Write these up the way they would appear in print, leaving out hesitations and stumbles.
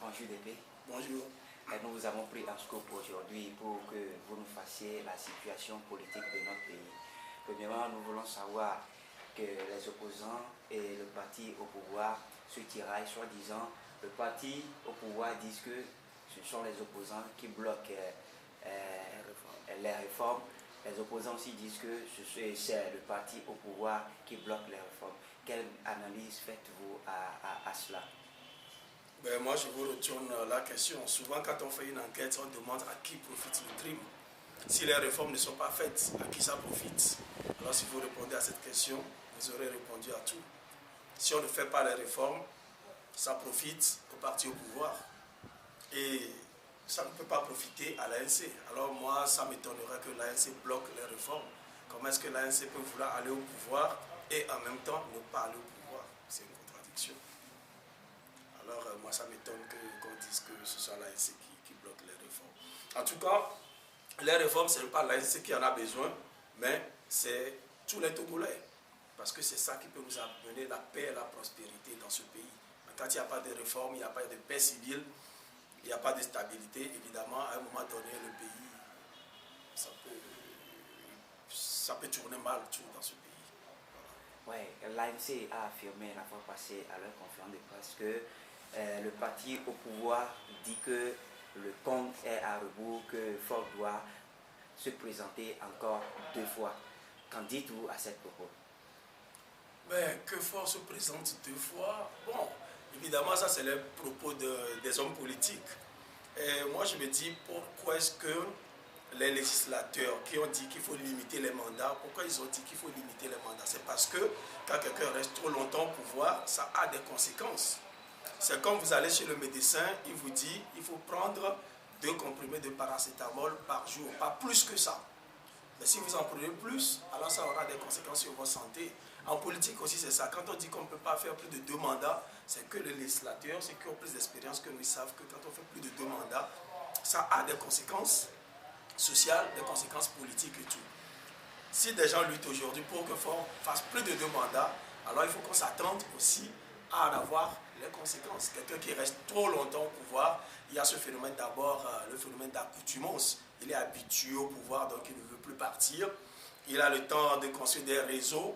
Bonjour DP. Bonjour. Nous vous avons pris en scope aujourd'hui pour que vous nous fassiez la situation politique de notre pays. Premièrement, nous voulons savoir que les opposants et le parti au pouvoir se tiraillent, soi-disant. Le parti au pouvoir dit que ce sont les opposants qui bloquent les réformes. Les opposants aussi disent que c'est le parti au pouvoir qui bloque les réformes. Quelle analyse faites-vous à cela? Ben moi, je vous retourne la question. Souvent, quand on fait une enquête, on demande à qui profite le crime. Si les réformes ne sont pas faites, à qui ça profite? Alors, si vous répondez à cette question, vous aurez répondu à tout. Si on ne fait pas les réformes, ça profite au parti au pouvoir. Et ça ne peut pas profiter à l'ANC. Alors moi, ça m'étonnerait que l'ANC bloque les réformes. Comment est-ce que l'ANC peut vouloir aller au pouvoir et en même temps ne pas aller au pouvoir? C'est une contradiction. Alors moi, ça m'étonne qu'on dise que ce soit l'ANC qui bloque les réformes. En tout cas, les réformes, ce n'est pas l'ANC qui en a besoin, mais c'est tous les Togolais. Parce que c'est ça qui peut nous amener la paix et la prospérité dans ce pays. Mais quand il n'y a pas de réforme, il n'y a pas de paix civile, il n'y a pas de stabilité, évidemment, à un moment donné, le pays, ça peut tourner mal tout dans ce pays. Voilà. Oui, l'ANC a affirmé la fois passée à leur conférence de presse que le parti au pouvoir dit que le compte est à rebours, que Ford doit se présenter encore 2 fois. Qu'en dites-vous à cette propos? Mais que Ford se présente 2 fois, bon, évidemment, ça c'est les propos des hommes politiques. Et moi je me dis, pourquoi est-ce que les législateurs qui ont dit qu'il faut limiter les mandats, pourquoi ils ont dit qu'il faut limiter les mandats? C'est parce que quand quelqu'un reste trop longtemps au pouvoir, ça a des conséquences. C'est comme vous allez chez le médecin, il vous dit il faut prendre 2 comprimés de paracétamol par jour, pas plus que ça. Mais si vous en prenez plus, alors ça aura des conséquences sur votre santé. En politique aussi, c'est ça. Quand on dit qu'on ne peut pas faire plus de 2 mandats, c'est que les législateurs, ceux qui ont plus d'expérience que nous, savent que quand on fait plus de 2 mandats, ça a des conséquences sociales, des conséquences politiques et tout. Si des gens luttent aujourd'hui pour que Ford fasse plus de 2 mandats, alors il faut qu'on s'attende aussi à en avoir les conséquences. Quelqu'un qui reste trop longtemps au pouvoir, il y a ce phénomène d'abord, le phénomène d'accoutumance. Il est habitué au pouvoir, donc il ne veut plus partir. Il a le temps de construire des réseaux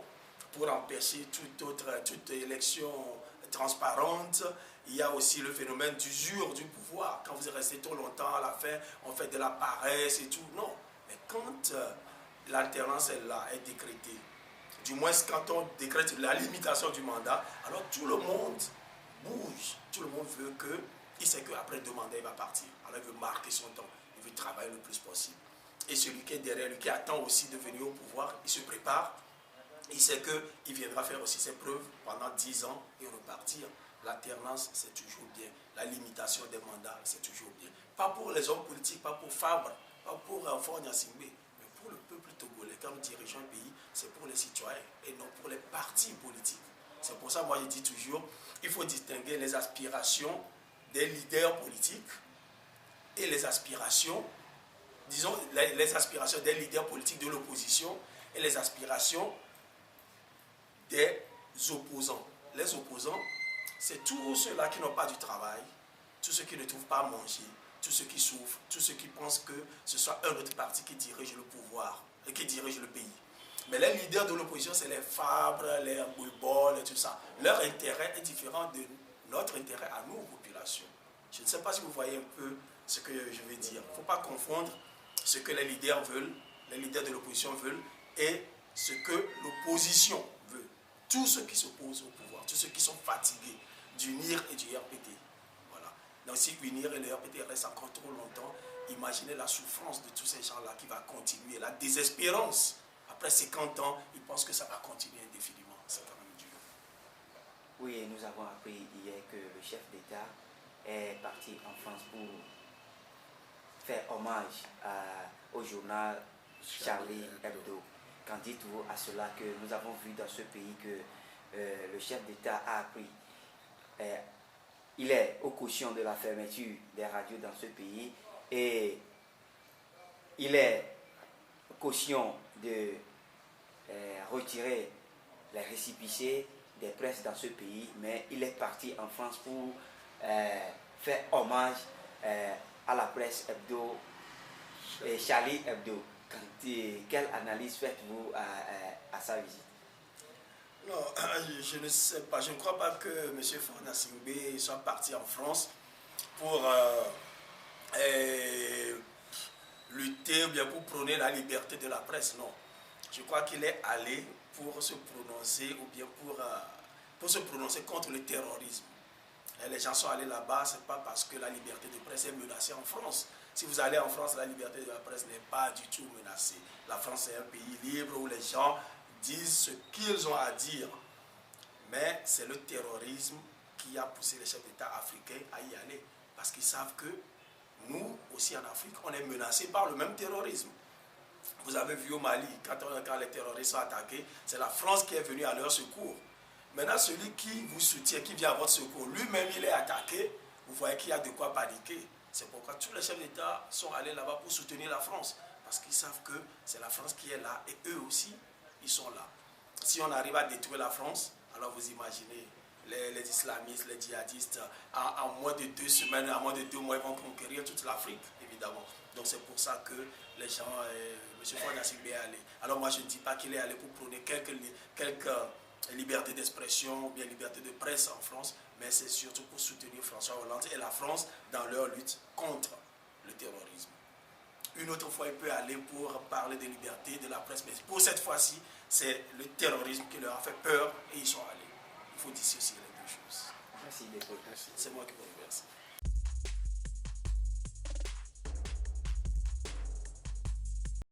pour empêcher toute élection transparente. Il y a aussi le phénomène d'usure du pouvoir. Quand vous restez trop longtemps, à la fin, on fait de la paresse et tout. Non. Mais quand l'alternance est là, est décrétée, du moins quand on décrète la limitation du mandat, alors tout le monde bouge. Tout le monde veut que, il sait qu'après 2 mandats, il va partir. Alors il veut marquer son temps. Il veut travailler le plus possible. Et celui qui est derrière lui, qui attend aussi de venir au pouvoir, il se prépare. Il sait qu'il viendra faire aussi ses preuves pendant 10 ans et repartir. L'alternance, c'est toujours bien. La limitation des mandats, c'est toujours bien. Pas pour les hommes politiques, pas pour Fabre, pas pour Ford Gnassingbé, mais pour le peuple togolais. Quand nous dirigeons un pays, c'est pour les citoyens et non pour les partis politiques. C'est pour ça, moi, je dis toujours, il faut distinguer les aspirations des leaders politiques et les aspirations, disons, les aspirations des leaders politiques de l'opposition et les aspirations des opposants. Les opposants, c'est tous ceux-là qui n'ont pas du travail, tous ceux qui ne trouvent pas à manger, tous ceux qui souffrent, tous ceux qui pensent que ce soit un autre parti qui dirige le pouvoir et qui dirige le pays. Mais les leaders de l'opposition, c'est les Fabre, les Boulbol et tout ça. Leur intérêt est différent de notre intérêt à nous, population. Je ne sais pas si vous voyez un peu ce que je veux dire. Il ne faut pas confondre ce que les leaders veulent, les leaders de l'opposition veulent, et ce que l'opposition veut. Tous ceux qui s'opposent au pouvoir, tous ceux qui sont fatigués d'UNIR et du RPT. Voilà. Donc si UNIR et le RPT restent encore trop longtemps, imaginez la souffrance de tous ces gens-là qui va continuer, la désespérance. Après 50 ans, ils pensent que ça va continuer indéfiniment. C'est quand même dur. Oui, nous avons appris hier que le chef d'État est parti en France pour faire hommage au journal Charlie Hebdo. Qu'en dites-vous à cela que nous avons vu dans ce pays que le chef d'État a appris? Il est au caution de la fermeture des radios dans ce pays et il est caution de retirer les récépissés des presses dans ce pays, mais il est parti en France pour fait hommage à la presse hebdo et Charlie Hebdo. Quelle analyse faites-vous à sa visite? Non, je ne sais pas. Je ne crois pas que M. Faure Gnassingbé soit parti en France pour lutter ou bien pour prôner la liberté de la presse. Non. Je crois qu'il est allé pour se prononcer ou bien pour se prononcer contre le terrorisme. Et les gens sont allés là-bas, ce n'est pas parce que la liberté de presse est menacée en France. Si vous allez en France, la liberté de la presse n'est pas du tout menacée. La France est un pays libre où les gens disent ce qu'ils ont à dire. Mais c'est le terrorisme qui a poussé les chefs d'État africains à y aller. Parce qu'ils savent que nous, aussi en Afrique, on est menacés par le même terrorisme. Vous avez vu au Mali, quand les terroristes sont attaqués, c'est la France qui est venue à leur secours. Maintenant, celui qui vous soutient, qui vient à votre secours, lui-même, il est attaqué. Vous voyez qu'il y a de quoi paniquer. C'est pourquoi tous les chefs d'État sont allés là-bas pour soutenir la France. Parce qu'ils savent que c'est la France qui est là et eux aussi, ils sont là. Si on arrive à détruire la France, alors vous imaginez, les islamistes, les djihadistes, en moins de 2 semaines, en moins de 2 mois, ils vont conquérir toute l'Afrique, évidemment. Donc c'est pour ça que les gens, M. Faure Gnassingbé est allé. Alors moi je ne dis pas qu'il est allé pour prôner quelques libertés d'expression ou bien liberté de presse en France, mais c'est surtout pour soutenir François Hollande et la France dans leur lutte contre le terrorisme. Une autre fois, il peut aller pour parler de liberté de la presse, mais pour cette fois-ci, c'est le terrorisme qui leur a fait peur et ils sont allés. Il faut dissocier les deux choses. Merci beaucoup. C'est moi qui vous remercie.